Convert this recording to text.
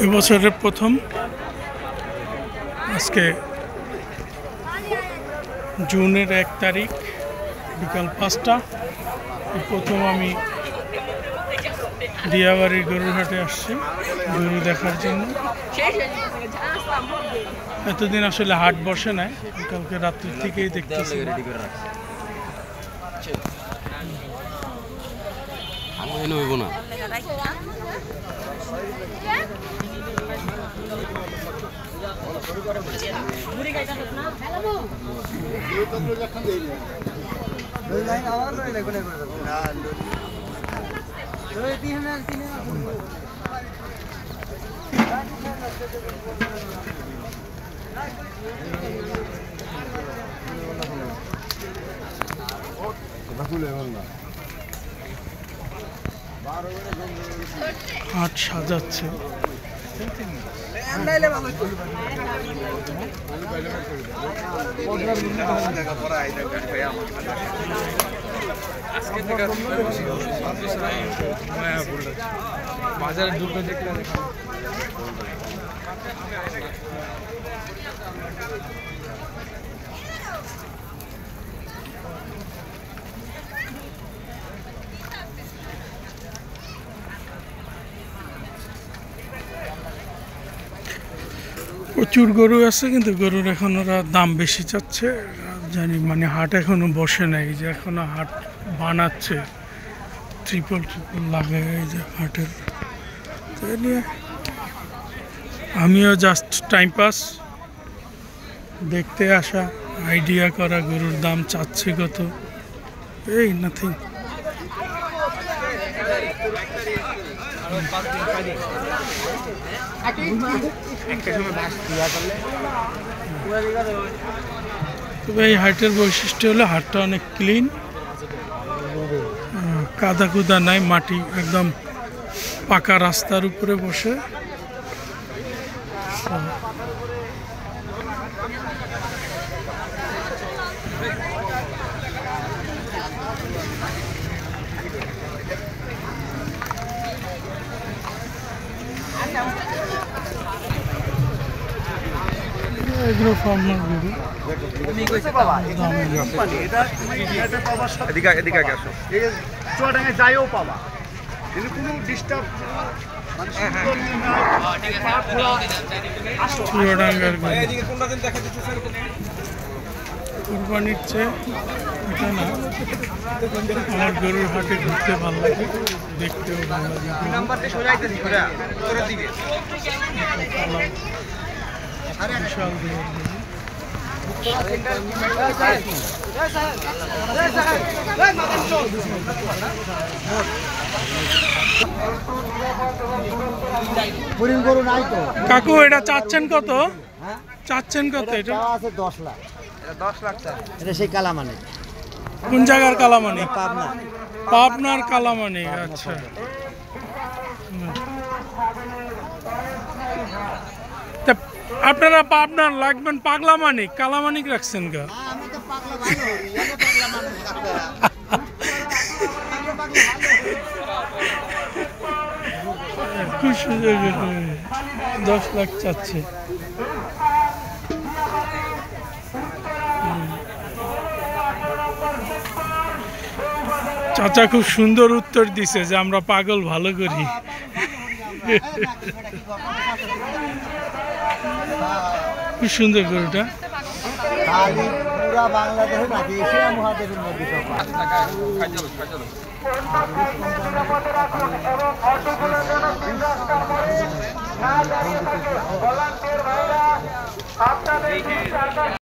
এবছরের প্রথম আজকে জুনের 1 তারিখ বিকাল 5টা প্রথম আমি দিয়াবাড়ির গরুর হাটে আসছি গরু দেখার জন্য। এতদিন আসলে হাট বসে নাই, কালকে রাত্রির থেকেই দেখতেছি। হাট সাজাচ্ছে। বাজারে দুটো দেখতে প্রচুর গরু আছে, কিন্তু গরুর এখন ওরা দাম বেশি চাচ্ছে জানি, মানে হাট এখনো বসে নাই, যে এখনো হাট বানাচ্ছে, ট্রিপল লাগে এই যে হাটের। নিয়ে আমিও জাস্ট টাইম পাস দেখতে আসা, আইডিয়া করা গরুর দাম চাচ্ছে কত, এই নাথিং। তবে এই হাটের বৈশিষ্ট্য হলো হাটটা অনেক ক্লিন, কাদা কুদা নাই, মাটি একদম পাকা রাস্তার উপরে বসে। এগুলো ফার্মার গরু। যাইও পাবা কিন্তু কোনো ডিস্টার্ব চুয়াডাঙ্গার কুরবানির চেয়ে এটা না, আমার গরুর হাটে ঘুরতে ভালো লাগে, দেখতেও ভালো লাগে। বিশাল কাকু এটা চাচ্ছেন কত? চাচ্ছেন কত? এটা 10 লাখ। এটা সেই কালামানি। কোন জায়গার কালামানি? পাবনা। পাবনার কালামানি। আচ্ছা, আপনারা পাবনার লাগবেন, পাগলা মানিক কালামানিক রাখছেন গা? খুব সুন্দর, 10 লাখ চাচ্ছে। চাচা খুব সুন্দর উত্তর দিছে যে আমরা পাগল ভালো করি। খুব সুন্দর গরুটা। পুরা বাংলাদেশের নাকি এশিয়া মহাদেশের মধ্যে সব